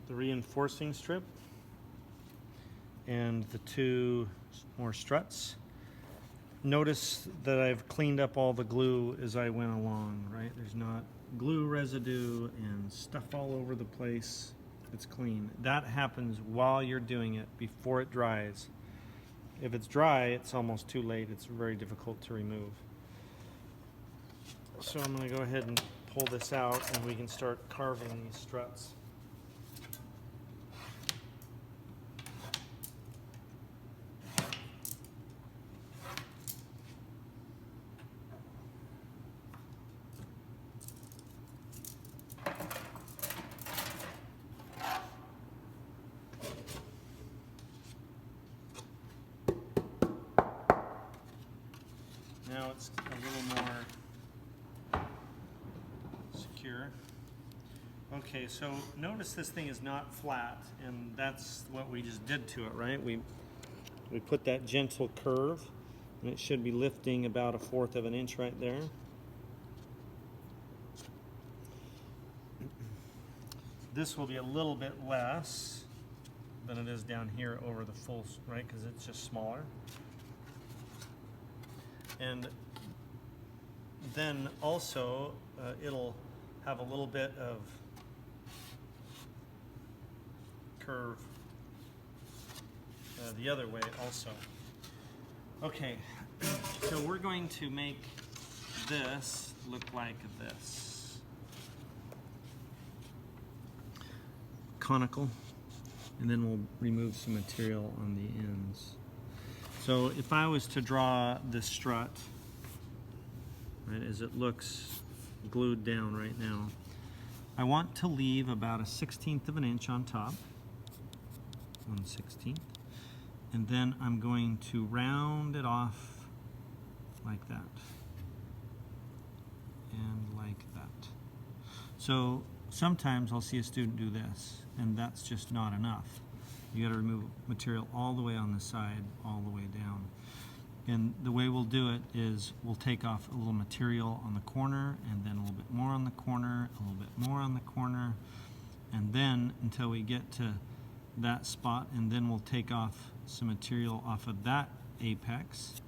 the reinforcing strip and the two more struts. Notice that I've cleaned up all the glue as I went along, right? There's not glue residue and stuff all over the place. It's clean. That happens while you're doing it, before it dries. If it's dry, it's almost too late. It's very difficult to remove. So I'm going to go ahead and pull this out and we can start carving these struts. Now it's a little more secure. Okay, so notice this thing is not flat, and that's what we just did to it, right? We put that gentle curve, and it should be lifting about 1/4 of an inch right there. This will be a little bit less than it is down here over the full, right? Because it's just smaller. And then also it'll have a little bit of curve the other way also. Okay, so we're going to make this look like this. Conical, and then we'll remove some material on the ends. So if I was to draw the strut, right, as it looks glued down right now, I want to leave about 1/16 of an inch on top, 1/16, and then I'm going to round it off like that, and like that. So sometimes I'll see a student do this, and that's just not enough. You got to remove material all the way on the side, all the way down. And the way we'll do it is we'll take off a little material on the corner, and then a little bit more on the corner, a little bit more on the corner, and then until we get to that spot, and then we'll take off some material off of that apex,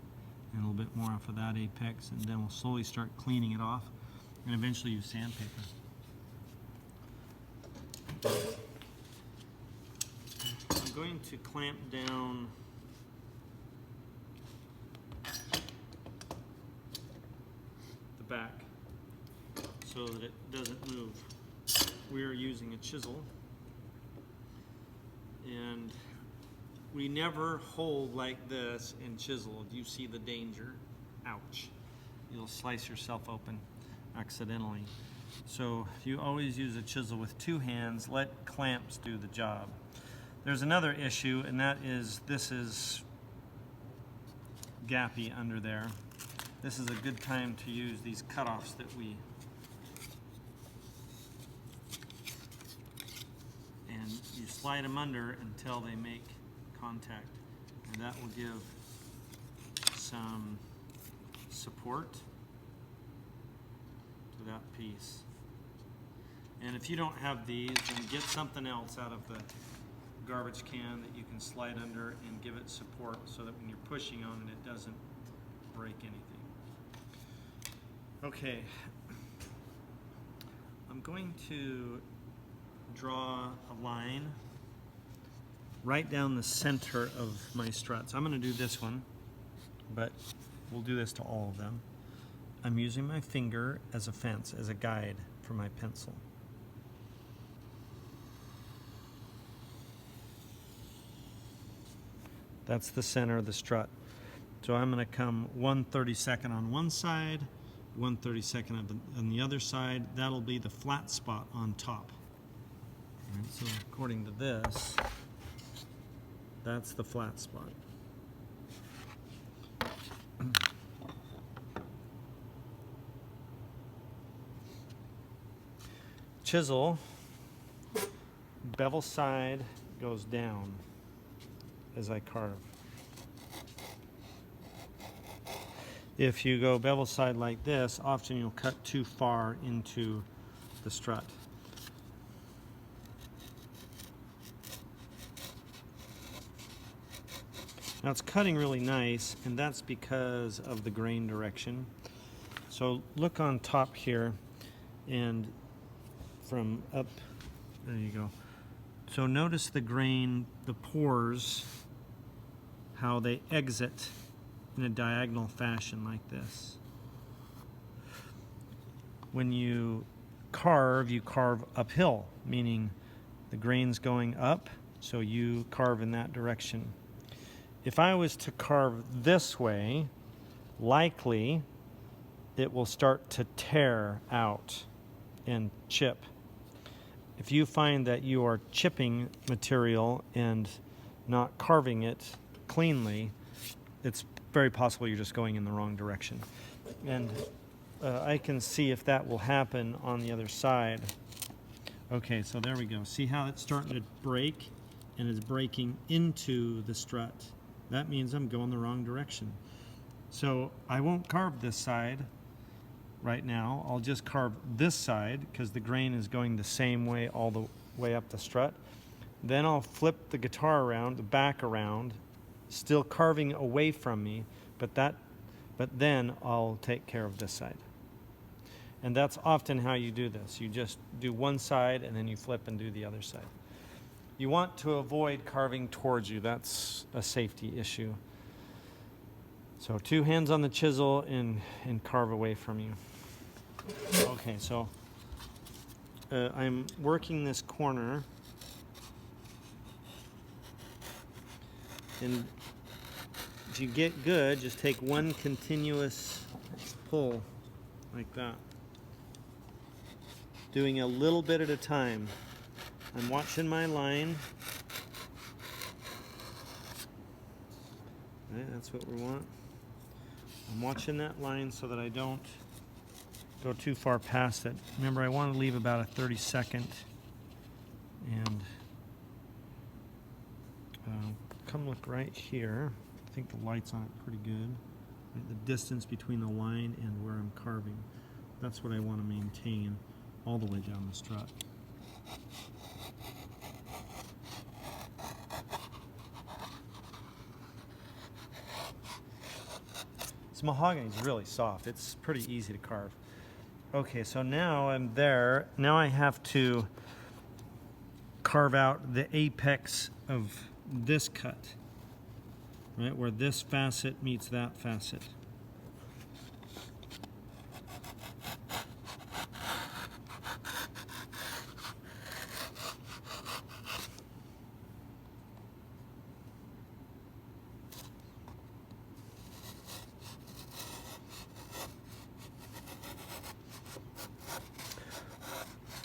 and a little bit more off of that apex, and then we'll slowly start cleaning it off, and eventually use sandpaper. I'm going to clamp down the back so that it doesn't move. We're using a chisel, and we never hold like this and chisel. You see the danger. Ouch. You'll slice yourself open accidentally. So you always use a chisel with 2 hands. Let clamps do the job. There's another issue, and that is this is gappy under there. This is a good time to use these cutoffs that we, and you slide them under until they make contact, and that will give some support to that piece. And if you don't have these, then get something else out of the garbage can that you can slide under and give it support so that when you're pushing on it, it doesn't break anything. Okay, I'm going to draw a line right down the center of my struts. I'm going to do this one, but we'll do this to all of them. I'm using my finger as a fence, as a guide for my pencil. That's the center of the strut. So I'm going to come 1/32 on one side, 1/32 on the other side. That'll be the flat spot on top. All right, so according to this, that's the flat spot. Chisel, bevel side goes down as I carve. If you go bevel side like this, often you'll cut too far into the strut. Now it's cutting really nice, and that's because of the grain direction. So look on top here, and from up, there you go. So notice the grain, the pores, how they exit in a diagonal fashion like this. When you carve uphill, meaning the grain's going up, so you carve in that direction. If I was to carve this way, likely it will start to tear out and chip. If you find that you are chipping material and not carving it cleanly, it's very possible you're just going in the wrong direction. And I can see if that will happen on the other side. Okay, so there we go. See how it's starting to break and it's breaking into the strut. That means I'm going the wrong direction. So I won't carve this side right now. I'll just carve this side because the grain is going the same way all the way up the strut. Then I'll flip the guitar around, the back around, still carving away from me, but then I'll take care of this side. And that's often how you do this. You just do one side and then you flip and do the other side. You want to avoid carving towards you. That's a safety issue. So 2 hands on the chisel and carve away from you. Okay, so I'm working this corner. And if you get good, just take one continuous pull like that. Doing a little bit at a time. I'm watching my line. Okay, that's what we want. I'm watching that line so that I don't go too far past it. Remember, I want to leave about a 30-second. And come look right here. I think the light's on it pretty good. Right, the distance between the line and where I'm carving. That's what I want to maintain all the way down the strut. This mahogany is really soft. It's pretty easy to carve. Okay, so now I'm there. Now I have to carve out the apex of this cut, right, where this facet meets that facet.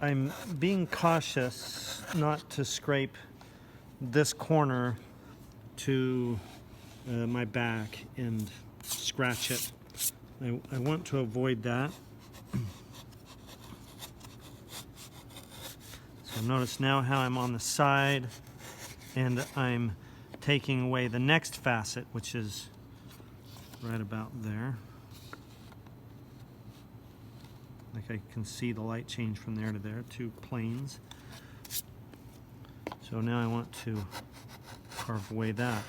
I'm being cautious not to scrape this corner to my back and scratch it. I want to avoid that. So notice now how I'm on the side and I'm taking away the next facet, which is right about there. Like I can see the light change from there to there, 2 planes. So now I want to carve away that.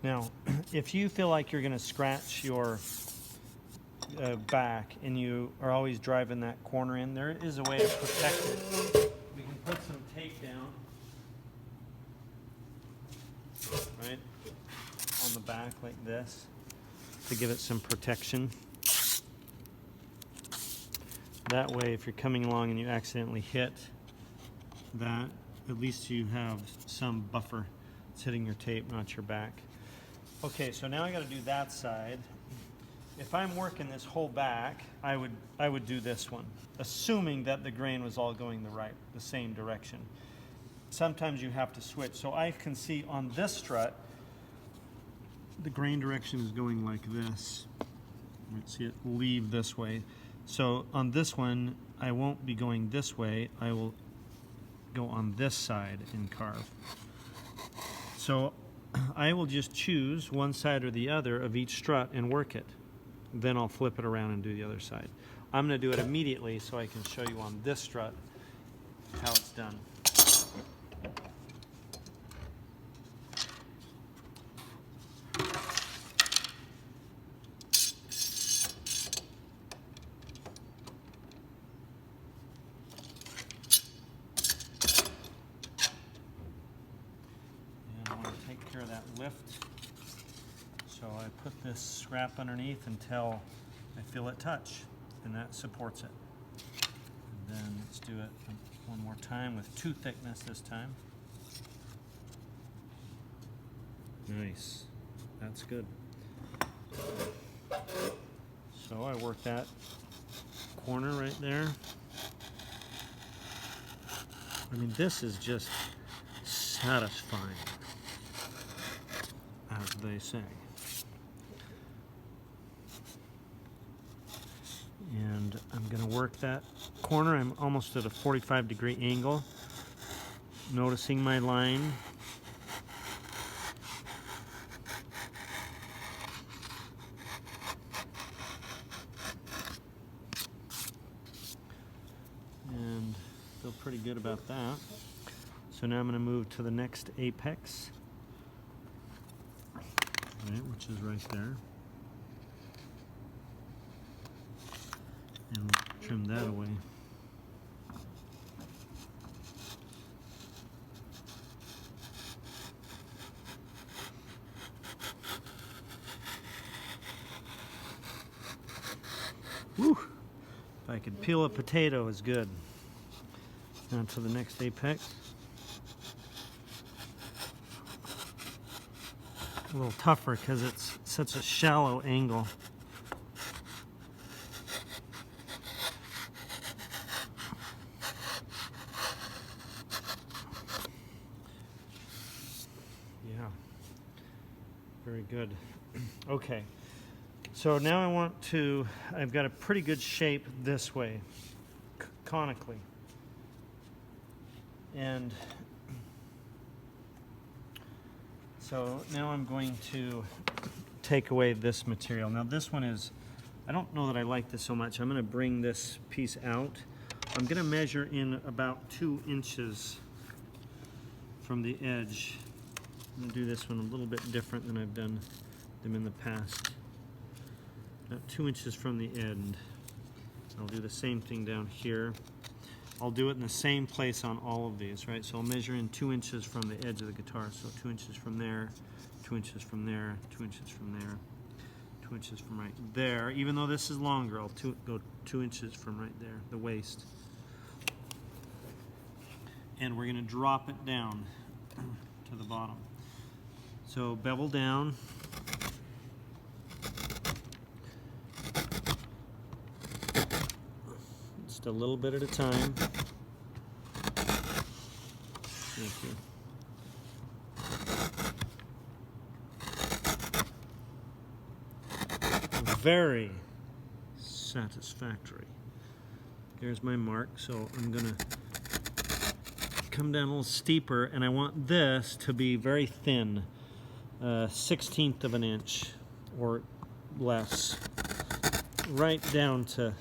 Now, if you feel like you're going to scratch your back and you are always driving that corner in, there is a way to protect it. We can put some tape down, right, on the back like this to give it some protection. That way, if you're coming along and you accidentally hit that, at least you have some buffer. It's hitting your tape, not your back. Okay, so now I got to do that side. If I'm working this whole back, I would do this one, assuming that the grain was all going the same direction. Sometimes you have to switch. So I can see on this strut, the grain direction is going like this. You see it leave this way. So on this one, I won't be going this way. I will go on this side and carve. So I will just choose one side or the other of each strut and work it. Then I'll flip it around and do the other side. I'm going to do it immediately so I can show you on this strut how it's done. And I want to take care of that lift. So I put this scrap underneath until I feel it touch, and that supports it. And then let's do it one more time with 2 thickness this time. Nice. That's good. So I work that corner right there. I mean, this is just satisfying, as they say. And I'm going to work that corner. I'm almost at a 45-degree angle, noticing my line. And feel pretty good about that. So now I'm going to move to the next apex, right, which is right there. And trim that away. Woo! If I could peel a potato is good. Now to the next apex. A little tougher because it's such a shallow angle. Yeah, very good. Okay, so now I want to, I've got a pretty good shape this way, conically. And so now I'm going to take away this material. Now this one is, I don't know that I like this so much. I'm going to bring this piece out. I'm going to measure in about 2 inches from the edge. I'm going to do this one a little bit different than I've done them in the past. About 2 inches from the end. I'll do the same thing down here. I'll do it in the same place on all of these, right? So I'll measure in 2 inches from the edge of the guitar. So 2 inches from there, 2 inches from there, 2 inches from there, 2 inches from right there. Even though this is longer, I'll go 2 inches from right there, the waist. And we're going to drop it down to the bottom. So bevel down. Just a little bit at a time. Thank you. Very satisfactory. There's my mark, so I'm gonna come down a little steeper, and I want this to be very thin, 1/16 of an inch or less, right down to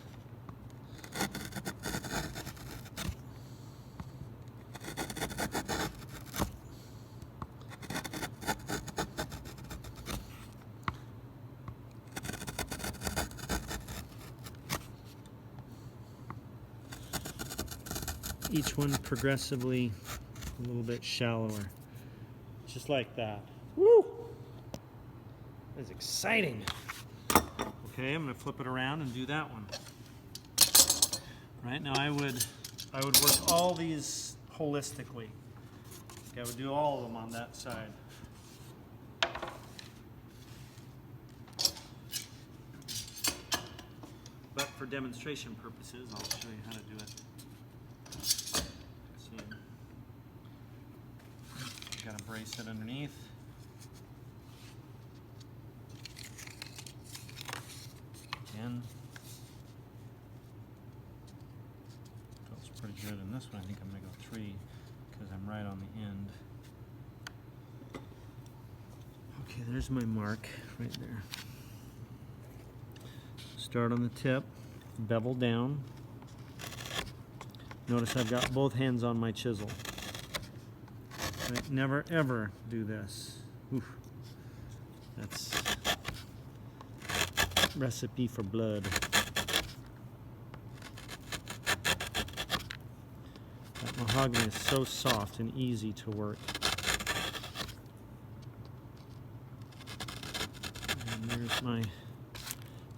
each one progressively a little bit shallower, just like that. Woo! That's exciting. Okay, I'm going to flip it around and do that one. Right now, I would work all these holistically. I would do all of them on that side. But for demonstration purposes, I'll show you how to do it. Got to brace it underneath. Again. this one I think I'm going to go 3 because I'm right on the end. Okay, there's my mark right there. Start on the tip, bevel down. Notice I've got both hands on my chisel. Right, never ever do this. Oof. That's recipe for blood. That mahogany is so soft and easy to work. And there's my,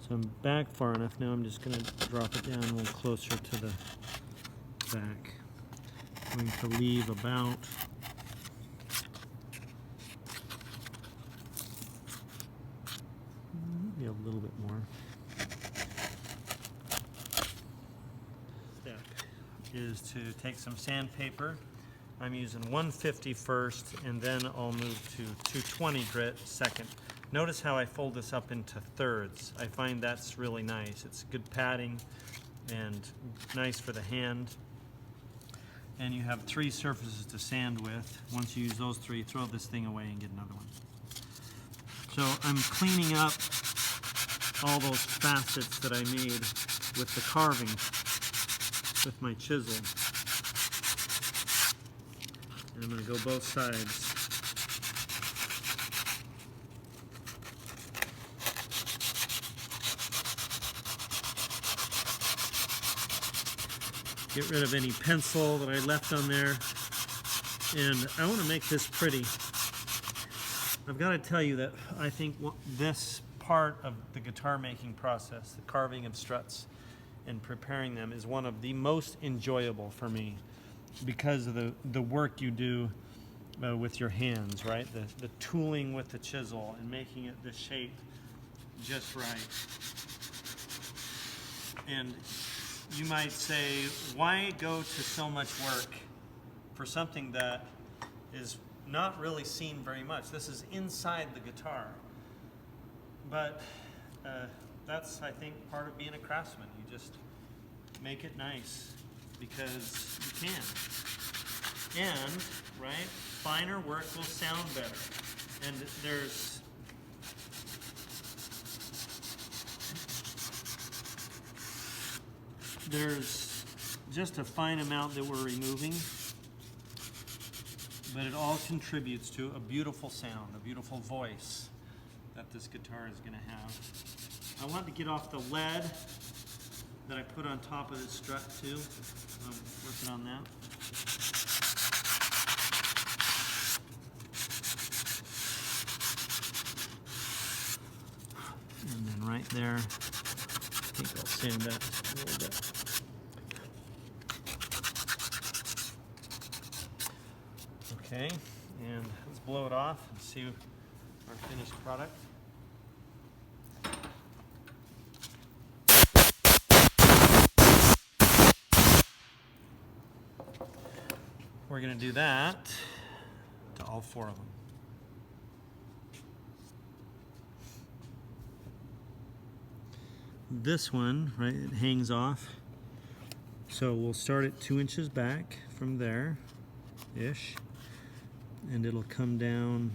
so I'm back far enough now. I'm just going to drop it down a little closer to the back. I'm going to leave about maybe a little bit more. Step is to take some sandpaper. I'm using 150 first, and then I'll move to 220 grit second. Notice how I fold this up into thirds. I find that's really nice. It's good padding and nice for the hand. And you have 3 surfaces to sand with. Once you use those 3, throw this thing away and get another one. So I'm cleaning up all those facets that I made with the carving with my chisel. And I'm going to go both sides. Get rid of any pencil that I left on there. And I want to make this pretty. I've got to tell you that I think this part of the guitar making process, the carving of struts and preparing them, is one of the most enjoyable for me because of the work you do with your hands, right? The tooling with the chisel and making it the shape just right. And you might say, why go to so much work for something that is not really seen very much? This is inside the guitar. But that's, I think, part of being a craftsman. You just make it nice because you can. And, right, finer work will sound better. And there's just a fine amount that we're removing, but it all contributes to a beautiful sound, a beautiful voice that this guitar is going to have. I want to get off the lead that I put on top of this strut too. I'm working on that. And then right there, I think I'll sand that just a little bit. Okay, and let's blow it off and see our finished product. We're going to do that to all 4 of them. This one, right, it hangs off. So we'll start at 2 inches back from there-ish. And it'll come down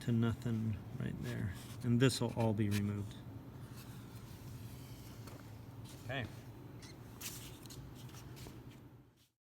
to nothing right there. And this will all be removed. Okay.